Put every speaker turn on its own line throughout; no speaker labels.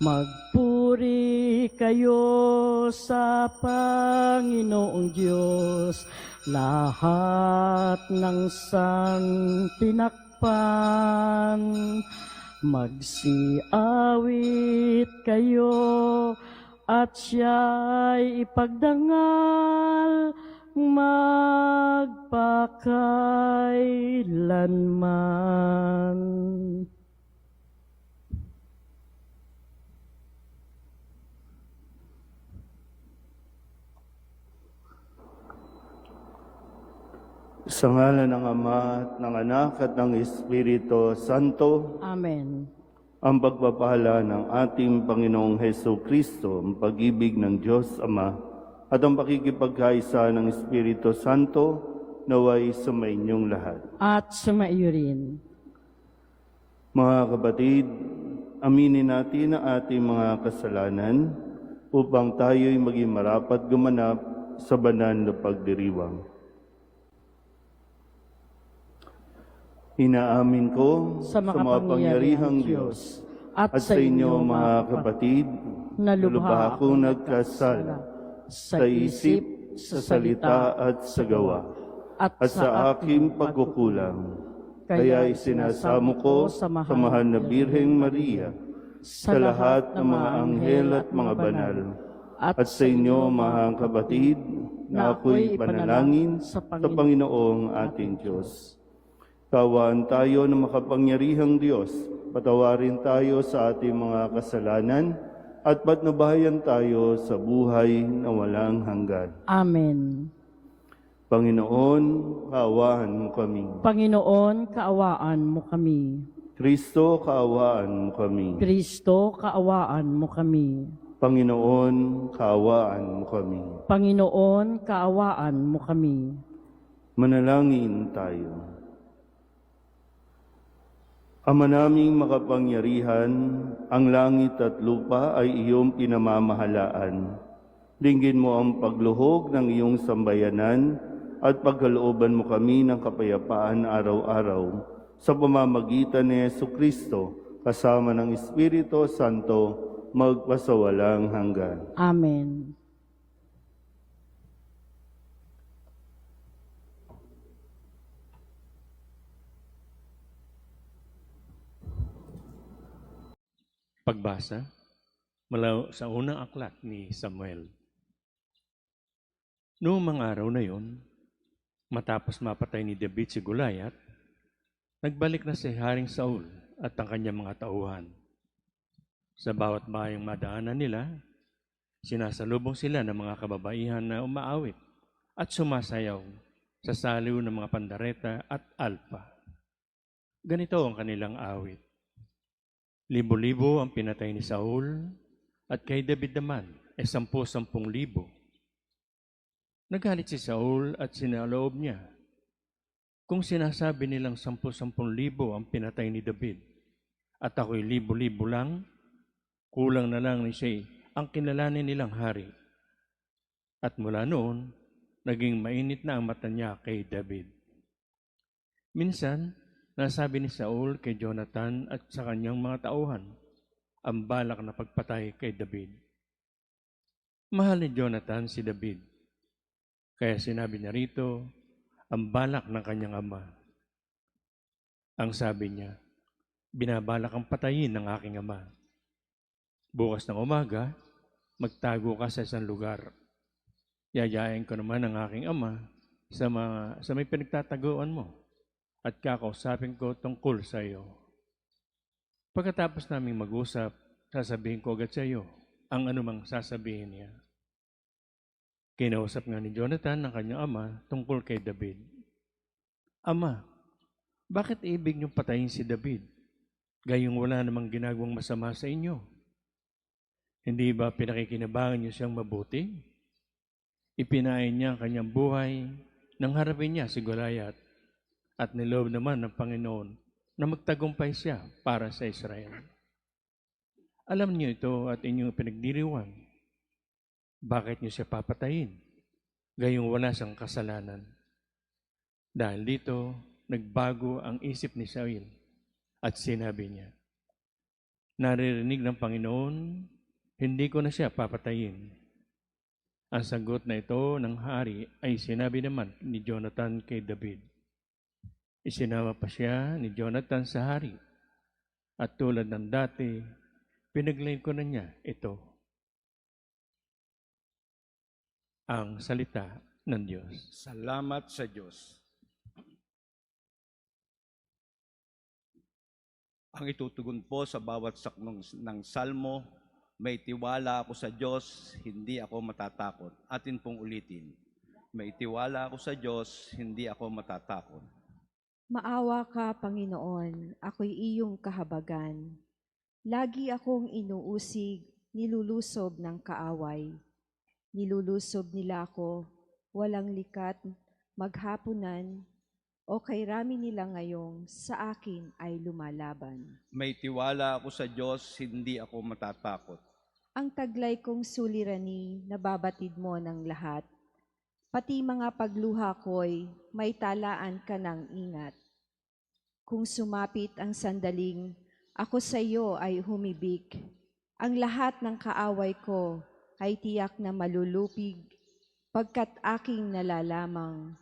Magpuri kayo sa Panginoong Diyos, lahat ng tinakpan. Magsiawit kayo at siya'y ipagdangal magpakailanman.
Sa ngalan ng Ama at ng Anak at ng Espiritu Santo.
Amen.
Ang pagpapala ng ating Panginoong Heso Kristo, ang pag-ibig ng Diyos Ama, at ang pakikipagkaisa ng Espiritu Santo, naway sumainyong lahat.
At sumaiyo rin.
Mga kapatid, aminin natin ang ating mga kasalanan upang tayo'y maging marapat gumanap sa banal na pagdiriwang. Inaamin ko
sa makapangyarihang Diyos at sa inyo mga kapatid
na lubha akong nagkasala sa isip, sa salita at sa gawa, at sa aking pagkukulang. Kaya isinasamo ko sa mahal na Birheng Maria, sa lahat ng mga anghel at mga banal, at sa inyo mga kapatid na ako'y ipanalangin sa Panginoong ating Diyos. Kaawaan tayo ng makapangyarihang Diyos, patawarin tayo sa ating mga kasalanan, at patnubayan tayo sa buhay na walang hanggan.
Amen.
Panginoon, kaawaan mo kami.
Panginoon, kaawaan mo kami.
Kristo, kaawaan mo kami.
Kristo, kaawaan mo kami.
Panginoon, kaawaan mo kami.
Panginoon, kaawaan mo kami.
Manalangin tayo. Ama naming makapangyarihan, ang langit at lupa ay iyong pinamamahalaan. Dinggin mo ang pagluhog ng iyong sambayanan at pagkalooban mo kami ng kapayapaan araw-araw sa pamamagitan ni Jesucristo kasama ng Espiritu Santo magpasawalang hanggan.
Amen.
Pagbasa mula sa unang aklat ni Samuel. Noong mga araw na yon, matapos mapatay ni David si Goliath, nagbalik na si Haring Saul at ang kanyang mga tauhan. Sa bawat bayang madaanan nila, sinasalubong sila ng mga kababaihan na umaawit at sumasayaw sa saliw ng mga pandareta at alpa. Ganito ang kanilang awit. Libo-libo ang pinatay ni Saul at kay David naman ay 10,000. Nagalit si Saul at sinaloob niya. Kung sinasabi nilang 10,000 ang pinatay ni David at ako'y libo-libo lang, kulang na lang ni siya ang kinalanin nilang hari. At mula noon, naging mainit na ang mata niya kay David. Minsan, nasabi ni Saul kay Jonathan at sa kanyang mga tauhan ang balak na pagpatay kay David. Mahal ni Jonathan si David, kaya sinabi niya rito ang balak ng kanyang ama. Ang sabi niya, binabalak ang patayin ng aking ama. Bukas ng umaga, magtago ka sa isang lugar. Yayain ko naman ang aking ama sa may pinagtataguan mo at kakausapin ko tungkol sa iyo. Pagkatapos naming mag-usap, sasabihin ko agad sa iyo ang anumang sasabihin niya. Kinausap nga ni Jonathan ng kanyang ama tungkol kay David. Ama, bakit ibig niyong patayin si David? Gayong wala namang ginagawang masama sa inyo. Hindi ba pinakikinabangan niyo siyang mabuti? Ipinain niya ang kanyang buhay nang harapin niya si Goliath. At niloob naman ng Panginoon na magtagumpay siya para sa Israel. Alam niyo ito at inyong pinagdiriwang. Bakit niyo siya papatayin? Gayong wala siyang kasalanan. Dahil dito, nagbago ang isip ni Saul at sinabi niya, Naririnig ng Panginoon, hindi ko na siya papatayin. Ang sagot na ito ng hari ay sinabi naman ni Jonathan kay David. Isinama pa siya ni Jonathan sa hari. At tulad ng dati, pinaglingkuran niya ito. Ang salita ng Diyos.
Salamat sa Diyos. Ang itutugon po sa bawat saknong ng salmo, may tiwala ako sa Diyos, hindi ako matatakot. Atin pong ulitin. May tiwala ako sa Diyos, hindi ako matatakot.
Maawa ka, Panginoon, ako'y iyong kahabagan. Lagi akong inuusig, nilulusob ng kaaway. Nilulusob nila ako, walang likat, maghapunan, o kay rami nila ngayong sa akin ay lumalaban.
May tiwala ako sa Diyos, hindi ako matatakot.
Ang taglay kong sulirani, nababatid mo ng lahat. Pati mga pagluha ko'y may talaan ka ng ingat. Kung sumapit ang sandaling, ako sa iyo ay humibik. Ang lahat ng kaaway ko ay tiyak na malulupig, pagkat aking nalalamang,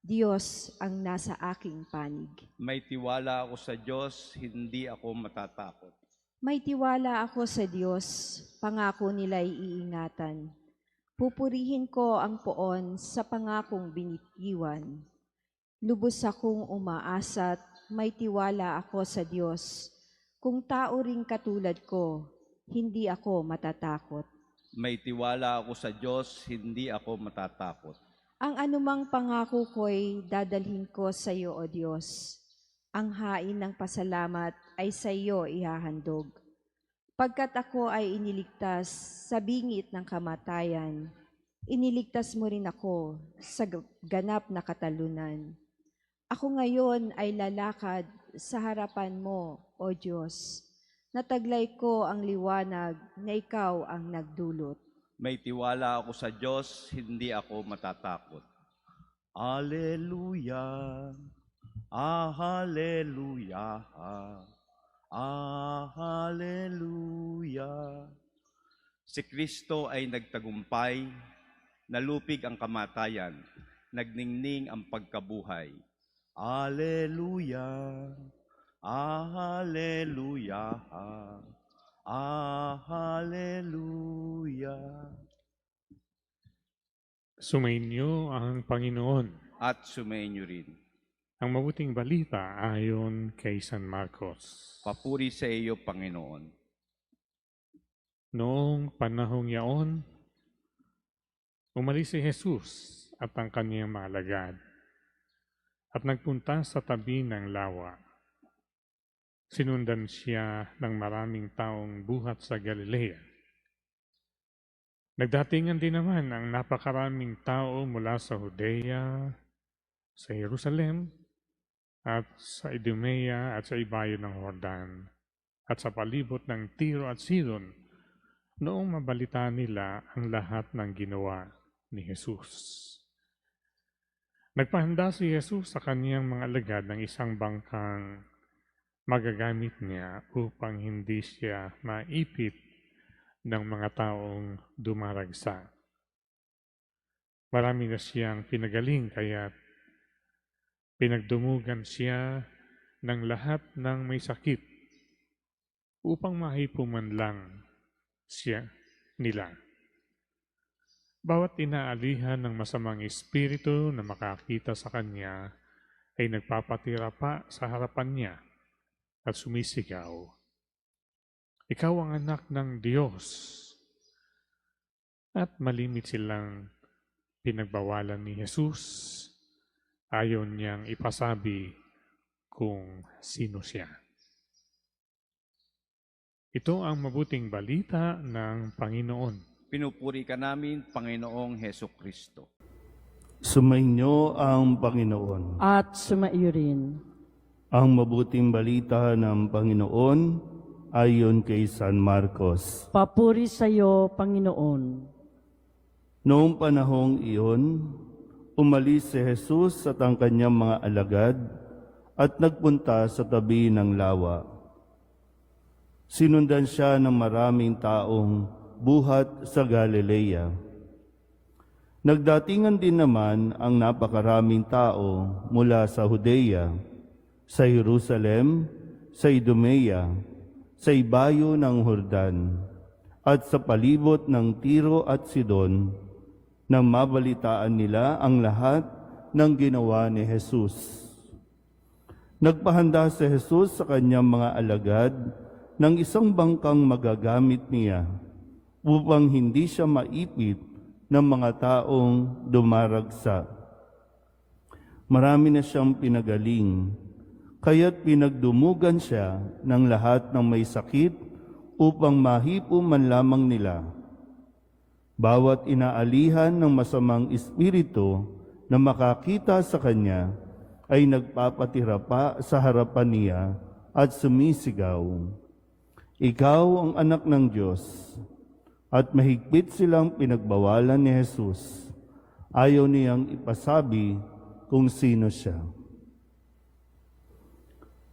Diyos ang nasa aking panig.
May tiwala ako sa Diyos, hindi ako matatakot.
May tiwala ako sa Diyos, pangako nila'y iingatan. Pupurihin ko ang poon sa pangakong binitiwan. Lubos akong umaasa't may tiwala ako sa Diyos. Kung tao ring katulad ko, hindi ako matatakot.
May tiwala ako sa Diyos, hindi ako matatakot.
Ang anumang pangako ko'y dadalhin ko sa iyo, O Diyos. Ang hain ng pasalamat ay sa iyo ihahandog. Pagkat ako ay iniligtas sa bingit ng kamatayan, iniligtas mo rin ako sa ganap na katalunan. Ako ngayon ay lalakad sa harapan mo, O Diyos. Nataglay ko ang liwanag na ikaw ang nagdulot.
May tiwala ako sa Diyos, hindi ako matatakot. Alleluia, hallelujah, hallelujah. Si Kristo ay nagtagumpay, nalupig ang kamatayan, nagningning ang pagkabuhay. Alleluia, hallelujah, hallelujah.
Sumainyo ang Panginoon.
At sumainyo rin.
Ang mabuting balita ayon kay San Marcos.
Papuri sa iyo, Panginoon.
Noong panahong yaon, umalis si Jesus at ang kaniyang mga alagad at nagpunta sa tabi ng lawa. Sinundan siya ng maraming taong buhat sa Galilea. Nagdatingan din naman ang napakaraming tao mula sa Judea, sa Jerusalem, at sa Idumea at sa ibayo ng Jordan, at sa palibot ng Tiro at Sidon, noong mabalitaan nila ang lahat ng ginawa ni Jesus. Nagpahanda si Jesus sa kaniyang mga alagad ng isang bangkang magagamit niya upang hindi siya maipit ng mga taong dumaragsa. Marami na siyang pinagaling kaya pinagdumugan siya ng lahat ng may sakit upang mahipuman lang siya nila. Bawat inaalihan ng masamang espiritu na makakita sa kanya ay nagpapatira pa sa harapan niya at sumisigaw, "Ikaw ang anak ng Diyos." At malimit silang pinagbawalan ni Jesus. Ayaw niyang ipasabi kung sino siya. Ito ang mabuting balita ng Panginoon.
Pinupuri ka namin, Panginoong Heso Kristo.
Sumainyo ang Panginoon.
At sumaiyo rin.
Ang mabuting balita ng Panginoon ayon kay San Marcos.
Papuri sa iyo, Panginoon.
Noong panahong iyon, umalis si Jesus at ang kanyang mga alagad at nagpunta sa tabi ng lawa. Sinundan siya ng maraming taong buhat sa Galilea. Nagdatingan din naman ang napakaraming tao mula sa Judea, sa Jerusalem, sa Idumea, sa ibayo ng Jordan, at sa palibot ng Tiro at Sidon, nang mabalitaan nila ang lahat ng ginawa ni Jesus. Nagpahanda si Jesus sa kanyang mga alagad ng isang bangkang magagamit niya upang hindi siya maipit ng mga taong dumaragsa. Marami na siyang pinagaling, kaya't pinagdumugan siya ng lahat ng may sakit upang mahipo man lamang nila. Bawat inaalihan ng masamang espiritu na makakita sa kanya ay nagpapatira pa sa harapan niya at sumisigaw, "Ikaw ang anak ng Diyos." At mahigpit silang pinagbawalan ni Jesus. Ayaw niyang ipasabi kung sino siya.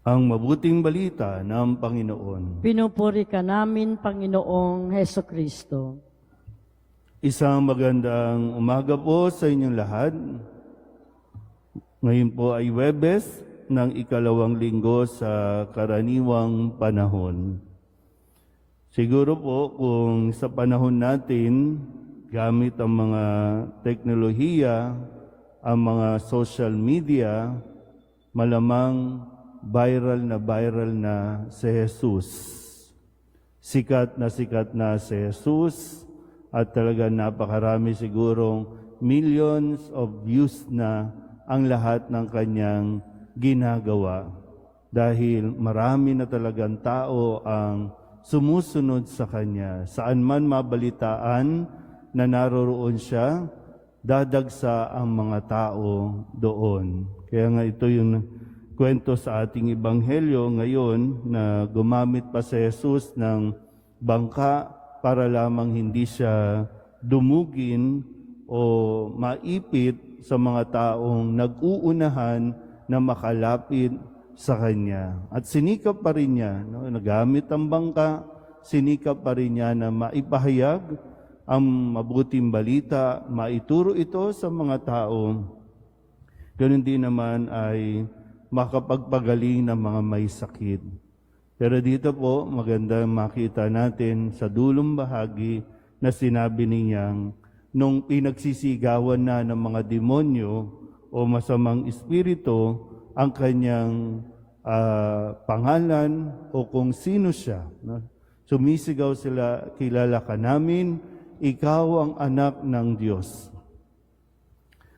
Ang mabuting balita ng Panginoon.
Pinupuri ka namin, Panginoong Heso Kristo.
Isang magandang umaga po sa inyong lahat. Ngayon po ay Huwebes ng ikalawang linggo sa karaniwang panahon. Siguro po kung sa panahon natin, gamit ang mga teknolohiya, ang mga social media, malamang viral na si Jesus. Sikat na si Jesus at talaga napakarami sigurong millions of views na ang lahat ng kanyang ginagawa. Dahil marami na talagang tao ang sumusunod sa kanya. Saan man mabalitaan na naroroon siya, dadagsa ang mga tao doon. Kaya nga ito yung kwento sa ating ebanghelyo ngayon na gumamit pa si Jesus ng bangka para lamang hindi siya dumugin o maipit sa mga taong nag-uunahan na makalapit sa kanya. At sinikap pa rin niya, nagamit ang bangka, sinikap pa rin niya na maipahayag ang mabuting balita, maituro ito sa mga tao. Ganun din naman ay makapagpagaling ng mga may sakit. Pero dito po, maganda makita natin sa dulong bahagi na sinabi niyang nung pinagsisigawan na ng mga demonyo o masamang espiritu ang kanyang pangalan o kung sino siya. Sumisigaw sila, "Kilala ka namin, ikaw ang anak ng Diyos."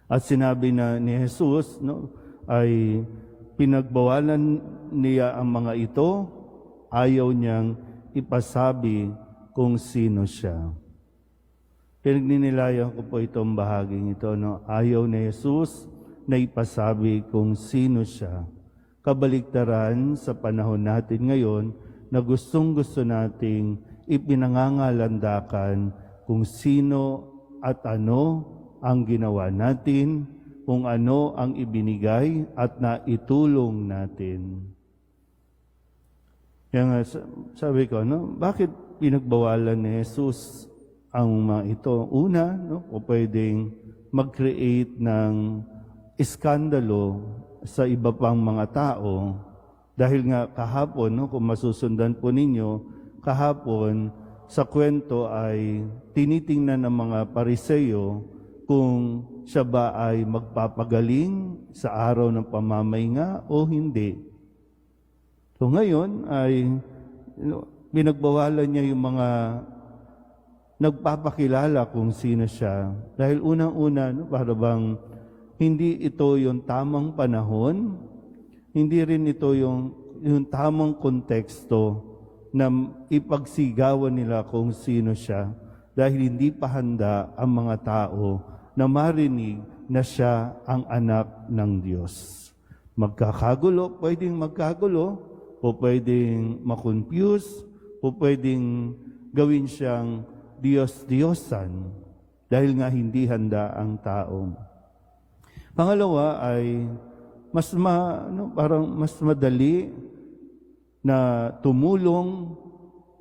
At sinabi na ni Jesus, ay pinagbawalan niya ang mga ito, ayaw niyang ipasabi kung sino siya. Pinagninilayan ko po itong bahaging ito. Ayaw ni Jesus na ipasabi kung sino siya. Kabaliktaran sa panahon natin ngayon na gustong-gusto nating ipinangangalandakan kung sino at ano ang ginawa natin, kung ano ang ibinigay at naitulong natin. Kaya nga, sabi ko, bakit pinagbawalan ni Jesus ang mga ito? Una, o pwedeng mag-create ng iskandalo sa iba pang mga tao. Dahil nga kahapon, kung masusundan po ninyo, kahapon sa kwento ay tinitingnan ng mga Pariseo kung siya ba ay magpapagaling sa araw ng pamamahinga o hindi. So ngayon ay binagbawalan niya yung mga nagpapakilala kung sino siya. Dahil unang-una, para bang hindi ito yung tamang panahon, hindi rin ito yung tamang konteksto na ipagsigawan nila kung sino siya dahil hindi pa handa ang mga tao na marinig na siya ang anak ng Diyos. Magkakagulo, pwedeng magkagulo, o pwedeng makonfuse, o pwedeng gawin siyang Diyos-Diyosan dahil nga hindi handa ang tao. Pangalawa ay parang mas madali na tumulong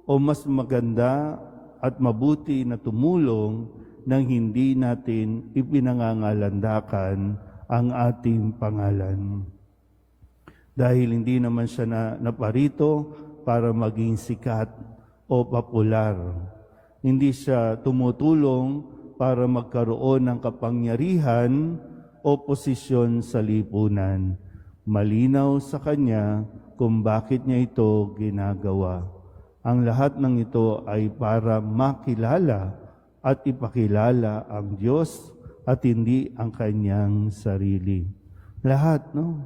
o mas maganda at mabuti na tumulong nang hindi natin ipinangangalandakan ang ating pangalan? Dahil hindi naman siya naparito para maging sikat o popular. Hindi siya tumutulong para magkaroon ng kapangyarihan o posisyon sa lipunan. Malinaw sa kanya kung bakit niya ito ginagawa. Ang lahat ng ito ay para makilala at ipakilala ang Diyos at hindi ang kanyang sarili. Lahat, no?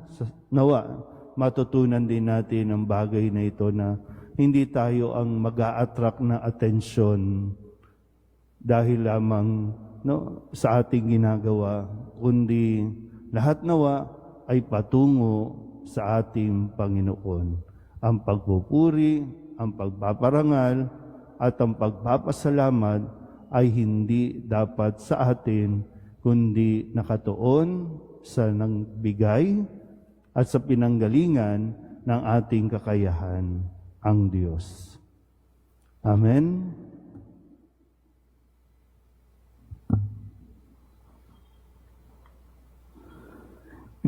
Nawa, matutunan din natin ang bagay na ito na hindi tayo ang mag-a-attract na atensyon dahil lamang sa ating ginagawa, kundi lahat nawa ay patungo sa ating Panginoon. Ang pagpupuri, ang pagpaparangal, at ang pagpapasalamat ay hindi dapat sa atin, kundi nakatuon sa nagbigay at sa pinanggalingan ng ating kakayahan, ang Diyos. Amen.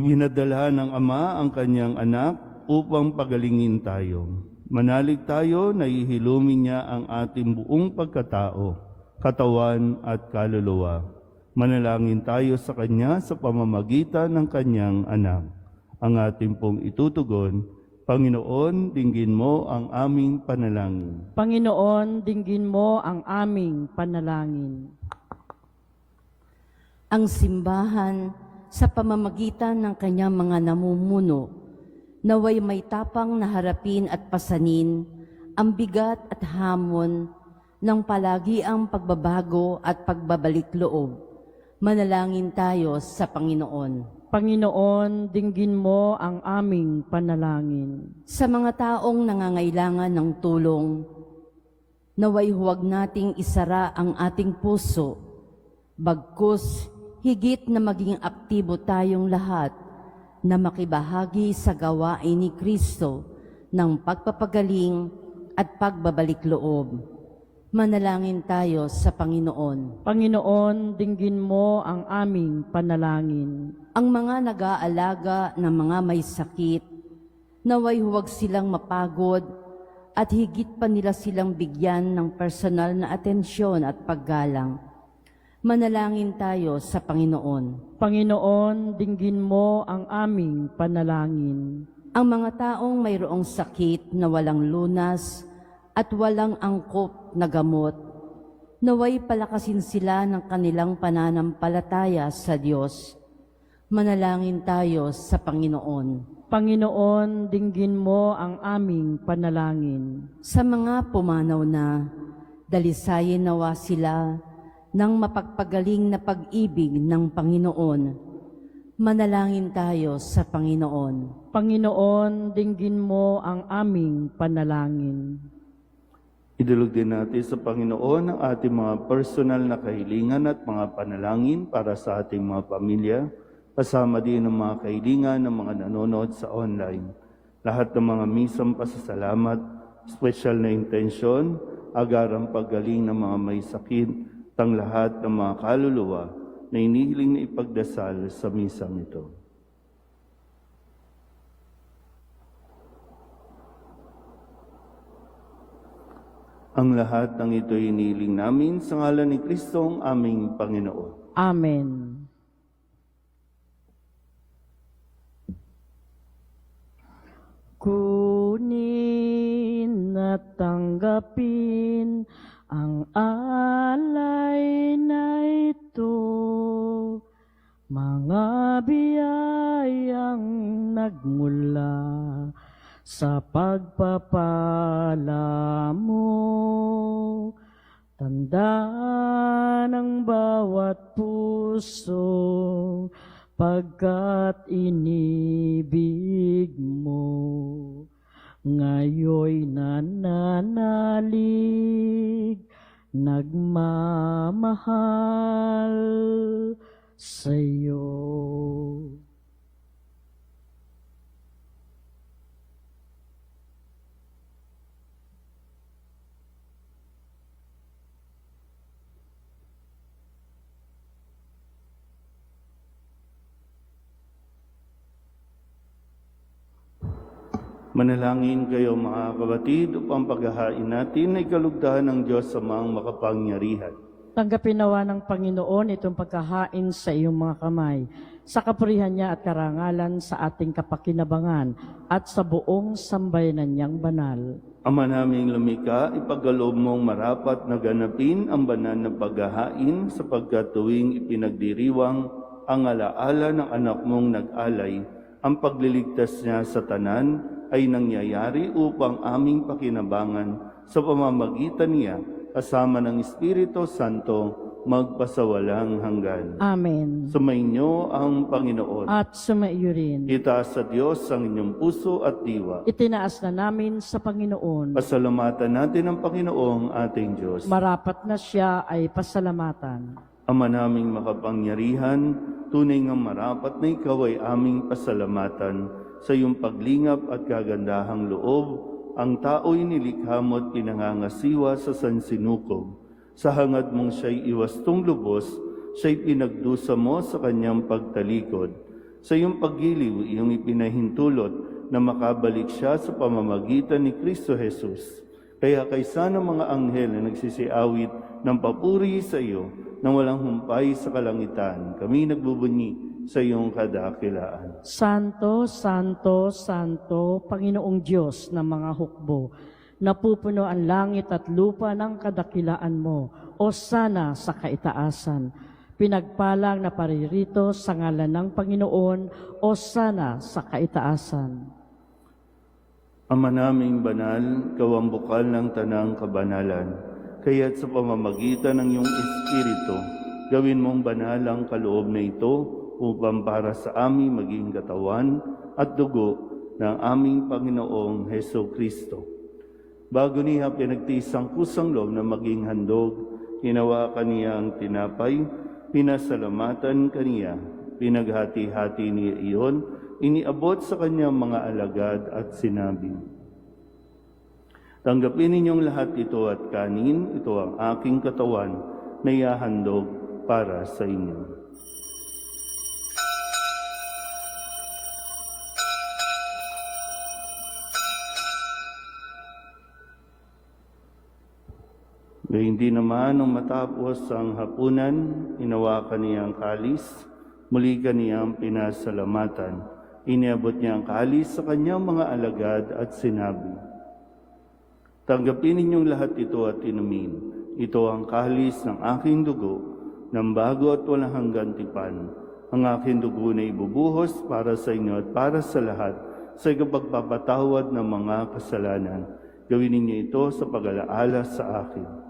Ginadala ng Ama ang kanyang anak upang pagalingin tayo. Manalig tayo na ihilumin niya ang ating buong pagkatao, katawan at kaluluwa. Manalangin tayo sa kanya sa pamamagitan ng kanyang anak. Ang ating pong itutugon, Panginoon, dinggin mo ang aming panalangin.
Panginoon, dinggin mo ang aming panalangin.
Ang simbahan sa pamamagitan ng kanyang mga namumuno, naway may tapang na harapin at pasanin ang bigat at hamon ng palagiang pagbabago at pagbabalik loob. Manalangin tayo sa Panginoon.
Panginoon, dinggin mo ang aming panalangin.
Sa mga taong nangangailangan ng tulong, naway huwag nating isara ang ating puso, bagkus higit na maging aktibo tayong lahat na makibahagi sa gawain ni Kristo ng pagpapagaling at pagbabalik loob. Manalangin tayo sa Panginoon.
Panginoon, dinggin mo ang aming panalangin.
Ang mga nag-aalaga ng mga may sakit, naway huwag silang mapagod at higit pa nila silang bigyan ng personal na atensyon at paggalang. Manalangin tayo sa Panginoon.
Panginoon, dinggin mo ang aming panalangin.
Ang mga taong mayroong sakit na walang lunas at walang angkop na gamot, naway palakasin sila ng kanilang pananampalataya sa Diyos. Manalangin tayo sa Panginoon.
Panginoon, dinggin mo ang aming panalangin.
Sa mga pumanaw na, dalisayin nawa sila ng mapagpagaling na pag-ibig ng Panginoon. Manalangin tayo sa Panginoon.
Panginoon, dinggin mo ang aming panalangin.
Idulog din natin sa Panginoon ang ating mga personal na kahilingan at mga panalangin para sa ating mga pamilya, kasama din ang mga kahilingan ng mga nanonood sa online. Lahat ng mga misang pasasalamat, special na intensyon, agarang paggaling ng mga may sakit, tang lahat ng mga kaluluwa na inihiling na ipagdasal sa misang ito. Ang lahat ng ito inihiling namin sa ngalan ni Kristong aming Panginoon.
Amen. Kunin at tanggapin ang alay na ito, mga biyayang nagmula sa pagpapala mo. Tanda ng bawat puso pagkat inibig mo. Ngayoy nananalig, nagmamahal sa'yo.
Manalangin kayo mga kapatid upang paghahain natin ay kalugdahan ng Diyos sa mga makapangyarihan.
Tanggapin nawa ng Panginoon itong pagkahain sa iyong mga kamay, sa kapurihan niya at karangalan sa ating kapakinabangan at sa buong sambayanan niyang banal.
Ama naming lumikha, ipagkaloob mong marapat na ganapin ang banal na paghahain sapagkat tuwing ipinagdiriwang ang alaala ng anak mong nag-alay, ang pagliligtas niya sa tanan ay nangyayari upang aming pakinabangan sa pamamagitan niya kasama ng Espiritu Santo magpasawalang hanggan.
Amen.
Sumainyo ang Panginoon.
At sumaiyo rin.
Itaas sa Diyos ang inyong puso at diwa.
Itinaas na namin sa Panginoon.
Pasalamatan natin ang Panginoong ating Diyos.
Marapat na siya ay pasalamatan.
Ama naming makapangyarihan, tunay nga marapat na ikaw ay aming pasalamatan sa iyong paglingap at kagandahang loob. Ang tao'y nilikha mo at pinangangasiwa sa sansinukob. Sa hangad mong siya'y iwastong lubos, siya'y pinagdusa mo sa kanyang pagtalikod. Sa iyong paggiliw, iyong ipinahintulot na makabalik siya sa pamamagitan ni Kristo Jesus. Kaya kaysa ng mga anghel na nagsisiawit ng papuri sa iyo, nang walang humpay sa kalangitan, kami nagbubunyi sa iyong kadakilaan.
Santo, Santo, Santo, Panginoong Diyos ng mga hukbo, napupuno ang langit at lupa ng kadakilaan mo, o sana sa kaitaasan. Pinagpalang na paririto sa ngalan ng Panginoon, o sana sa kaitaasan.
Ama naming banal, ikaw ang bukal ng tanang kabanalan. Kaya't sa pamamagitan ng iyong Espiritu, gawin mong banal ang kaloob na ito upang para sa aming maging katawan at dugo ng aming Panginoong Heso Kristo. Bago niya pinagtiis ang kusang loob na maging handog, hinawakan niya ang tinapay, pinasalamatan kaniya, pinaghati-hati niya iyon, iniabot sa kanyang mga alagad at sinabi, tanggapin ninyong lahat ito at kanin, ito ang aking katawan na ihahandog para sa inyo. Gayun din naman, nung matapos ang hapunan, hinawakan niya ang kalis, muli kaniyang pinasalamatan. Iniabot niya ang kalis sa kanyang mga alagad at sinabi, tanggapin ninyong lahat ito at inumin. Ito ang kalis ng aking dugo, ng bago at walang hanggang tipan. Ang aking dugo na ibubuhos para sa inyo at para sa lahat sa ikapagpapatawad ng mga kasalanan. Gawin ninyo ito sa pag-alaala sa akin.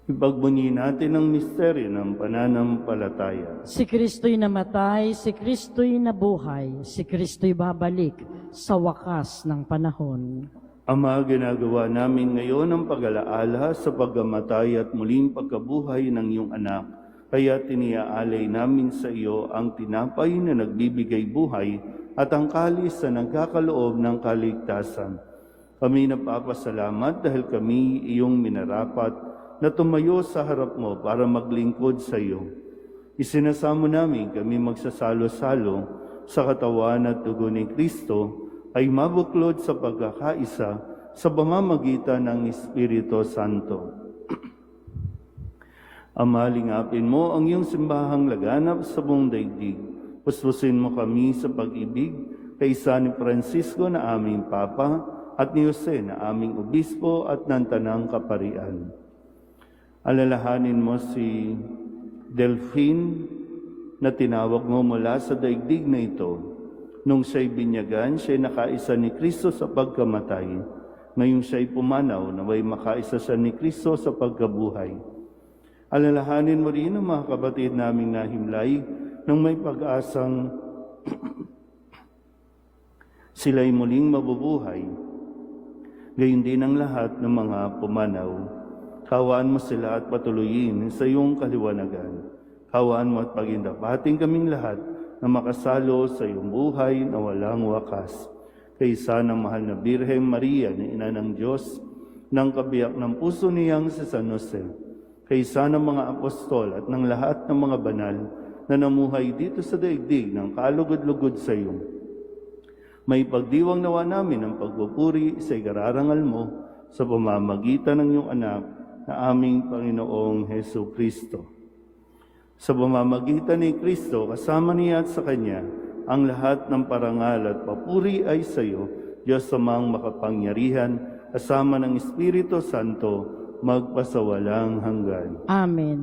Ipagbunyi natin ang misteryo ng pananampalataya.
Si Kristo'y namatay, si Kristo'y nabuhay, si Kristo'y babalik sa wakas ng panahon.
Ama, ginagawa namin ngayon ang pag-alaala sa pagkamatay at muling pagkabuhay ng iyong anak. Kaya tiniaalay namin sa iyo ang tinapay na nagbibigay buhay at ang kalis na nagkakaloob ng kaligtasan. Kami napapasalamat dahil kami iyong minarapat na tumayo sa harap mo para maglingkod sa iyo. Isinasamo namin kami magsasalo-salo sa katawan at dugo ni Kristo ay mabuklod sa pagkakaisa sa pamamagitan ng Espiritu Santo. Ama, lingapin mo ang iyong simbahang laganap sa buong daigdig. Puspusin mo kami sa pag-ibig kay San Francisco na aming Papa at ni Jose na aming Obispo at ng Tanang Kaparian. Alalahanin mo si Delphine na tinawag mo mula sa daigdig na ito. Nung siya'y binyagan, siya'y nakaisa ni Kristo sa pagkamatay. Ngayong siya'y pumanaw, naway makaisa siya ni Kristo sa pagkabuhay. Alalahanin mo rin ang mga kapatid naming nahimlay nang may pag-asang sila'y muling mabubuhay. Gayon din ang lahat ng mga pumanaw. Kawaan mo sila at patuloyin sa iyong kaliwanagan. Kawaan mo at pagindapating kaming lahat na makasalo sa iyong buhay na walang wakas. Kaysa ng mahal na Birheng Maria na ina ng Diyos, ng kabiyak ng puso niyang si San Jose, kaysa ng mga apostol at ng lahat ng mga banal na namuhay dito sa daigdig ng kalugod-lugod sa iyo. May pagdiwang nawa namin ang pagpupuri sa ikararangal mo sa pamamagitan ng iyong anak na aming Panginoong Hesu Kristo. Sa pamamagitan ni Kristo, kasama niya at sa Kanya, ang lahat ng parangal at papuri ay sa iyo, Diyos amang makapangyarihan, kasama ng Espiritu Santo, magpasawalang hanggan.
Amen.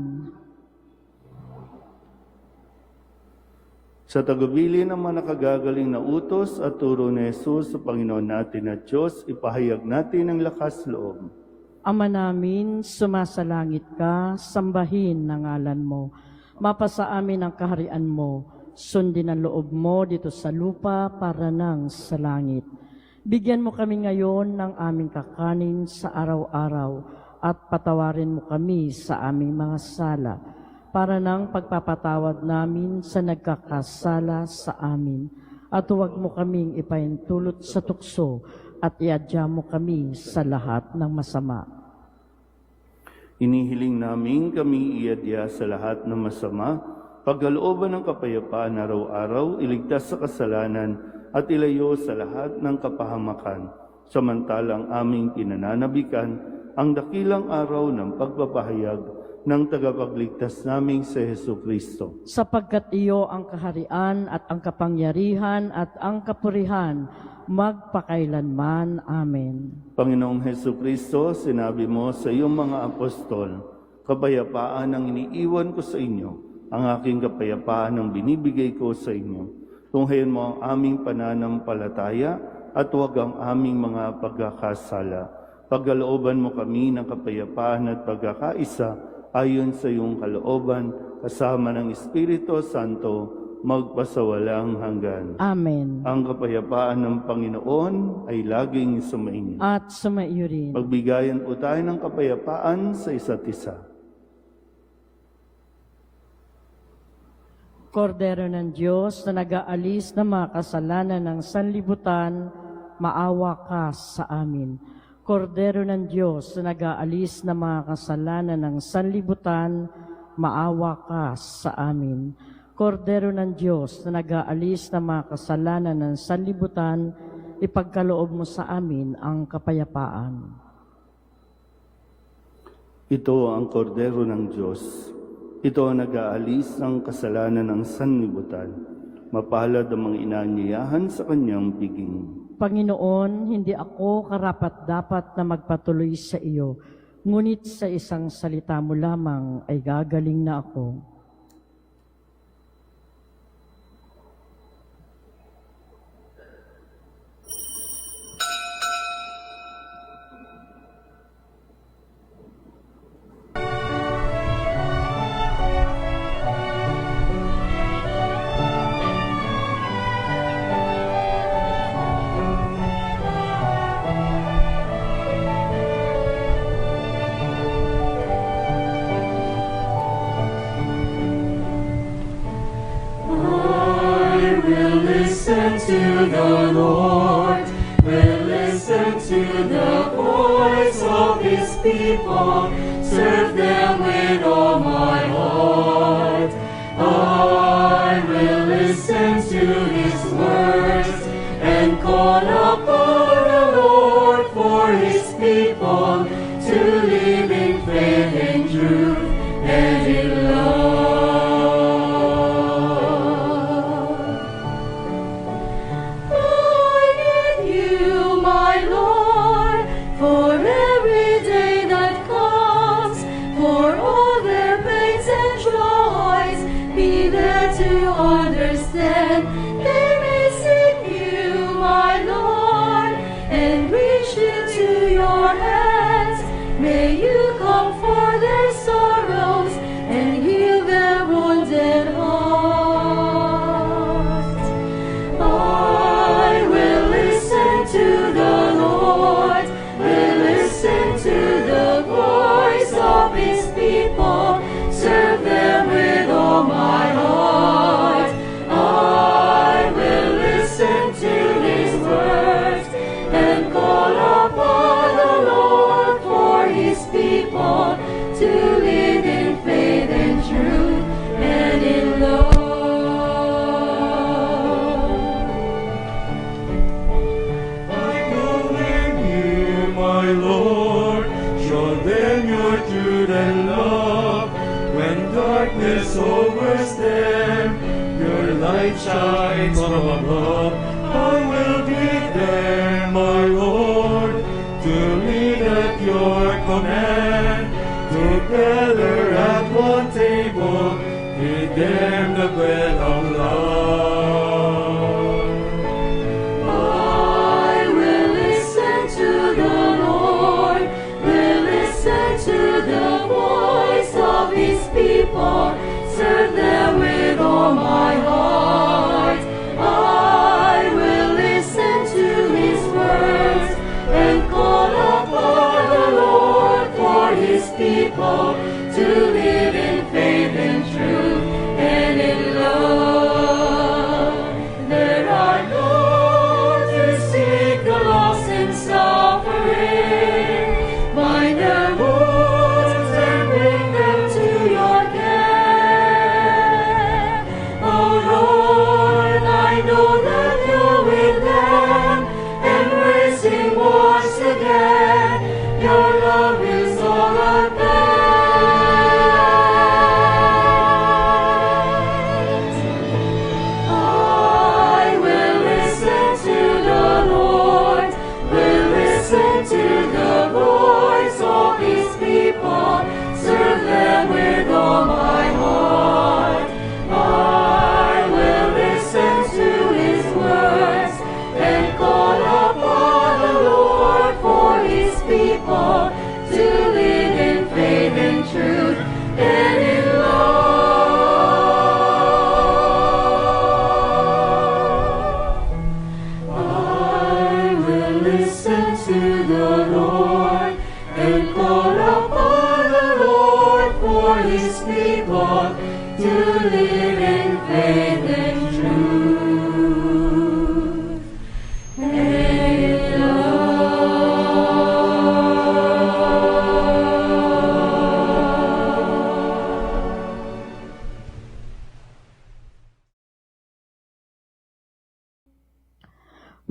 Sa tagubilin ng mga nakagagaling na utos at turo ni Jesus sa Panginoon natin at Diyos, ipahayag natin ang lakas loob.
Ama namin, sumasalangit ka, sambahin ang ngalan mo. Mapasa amin ang kaharian mo, sundin ang loob mo dito sa lupa para nang sa langit. Bigyan mo kami ngayon ng aming kakanin sa araw-araw at patawarin mo kami sa aming mga sala para nang pagpapatawad namin sa nagkakasala sa amin. At huwag mo kaming ipahintulot sa tukso at iadya mo kami sa lahat ng masama.
Inihiling namin kami iadya sa lahat ng masama, pagkalooban ng kapayapaan araw-araw, iligtas sa kasalanan at ilayo sa lahat ng kapahamakan, samantalang aming pinananabikan ang dakilang araw ng pagpapahayag ng tagapagligtas naming si Hesu Kristo.
Sapagkat iyo ang kaharian at ang kapangyarihan at ang kapurihan magpakailanman. Amen.
Panginoong Hesu Kristo, sinabi mo sa iyong mga apostol, kapayapaan ang iniiwan ko sa inyo, ang aking kapayapaan ang binibigay ko sa inyo. Tunghayan mo ang aming pananampalataya at huwag ang aming mga pagkakasala. Pagkalooban mo kami ng kapayapaan at pagkakaisa ayon sa iyong kalooban, kasama ng Espiritu Santo, magpasawalang hanggan.
Amen.
Ang kapayapaan ng Panginoon ay laging sumainyo.
At sumaiyo rin.
Magbigayan po tayo ng kapayapaan sa isa't isa.
Kordero ng Diyos na nag-aalis ng mga kasalanan ng sanlibutan, maawa ka sa amin. Kordero ng Diyos na nag-aalis ng mga kasalanan ng sanlibutan, maawa ka sa amin. Kordero ng Diyos na nag-aalis ng mga kasalanan ng sanlibutan, ipagkaloob mo sa amin ang kapayapaan.
Ito ang kordero ng Diyos. Ito ang nag-aalis ng kasalanan ng sanlibutan. Mapalad ang mga inaanyayahan sa kanyang piging.
Panginoon, hindi ako karapat-dapat na magpatuloy sa iyo, ngunit sa isang salita mo lamang ay gagaling na ako.
Listen to the Lord, will listen to the voice of His people, serve them with all my heart. I will listen to His words and call upon the Lord for His people to live in faith and truth and in love.
To understand, they may seek you, my Lord. light shines from above, I will be there, my Lord, to lead at your command. Together at one table, eat them the bread of love.
I will listen to the Lord, will listen to the voice of his people, serve them with all my heart. I will listen to his words and call upon the Lord for his people to live in faith and truth and in love. There are those who seek the lost and suffering, bind their wounds and bring them to your care. Oh Lord, I know that you're with them, embracing once again. Your love is all I I will listen to the Lord, will listen to the voice of his people, serve them with all my heart. I will listen to his words and call upon the Lord for his people to live in faith and truth and in love. I will listen to the Lord and call upon the Lord for his people to live in faith and truth and in love.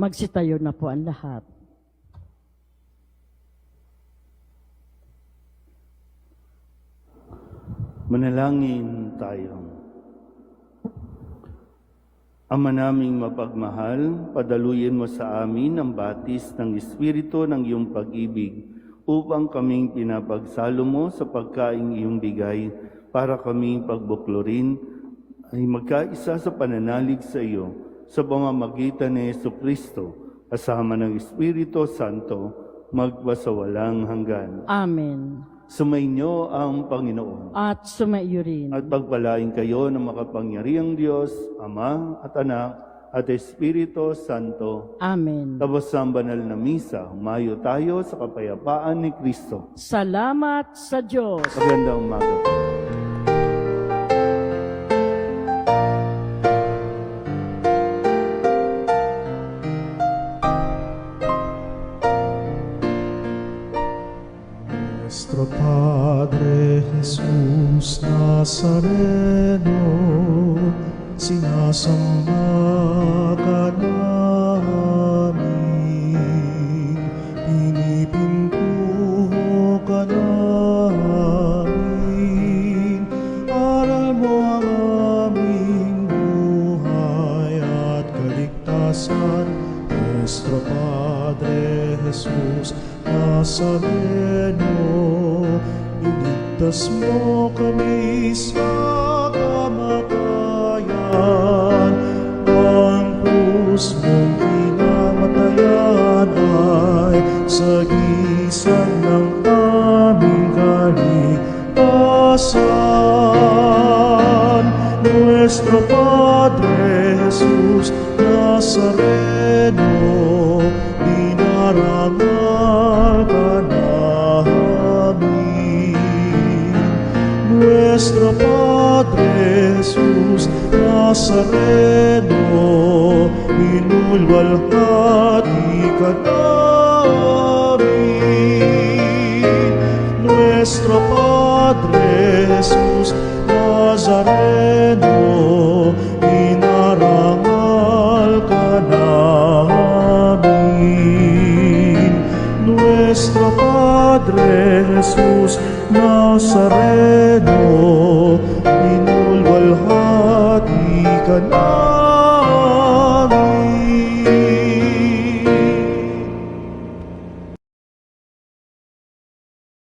Magsitayo na po ang lahat.
Manalangin tayo. Ama naming mapagmahal, padaluyin mo sa amin ang batis ng Espiritu ng iyong pag-ibig upang kaming pinapagsalo mo sa pagkaing iyong bigay para kaming pagbuklurin ay magkaisa sa pananalig sa iyo sa pamamagitan ni Jesucristo kasama ng Espiritu Santo magpasawalang hanggan.
Amen.
Sumainyo ang Panginoon.
At sumaiyo rin.
At pagpalain kayo ng makapangyarihang Diyos, Ama at Anak at Espiritu Santo.
Amen.
Tapos ang banal na misa, humayo tayo sa kapayapaan ni Kristo.
Salamat sa Diyos.
Magandang umaga po.
Nuestro Padre Jesús Nazareno, sinasamba ka namin, pinipintuho ka namin, aral mo ang aming buhay at kaligtasan. Nuestro Padre Jesús Nazareno, iligtas mo kami sa kamatayan. Ang krus mong pinamatayan ay sagisag ng aming kaligtasan. Nuestro Padre Jesus Nazareno, dinarangal ka namin. Nuestro Padre Jesus Nazareno, minulwalhati ka namin. Nuestro Padre Jesus Nazareno, dinarangal ka namin. Nuestro Padre Jesus Nazareno, minulwalhati ka namin.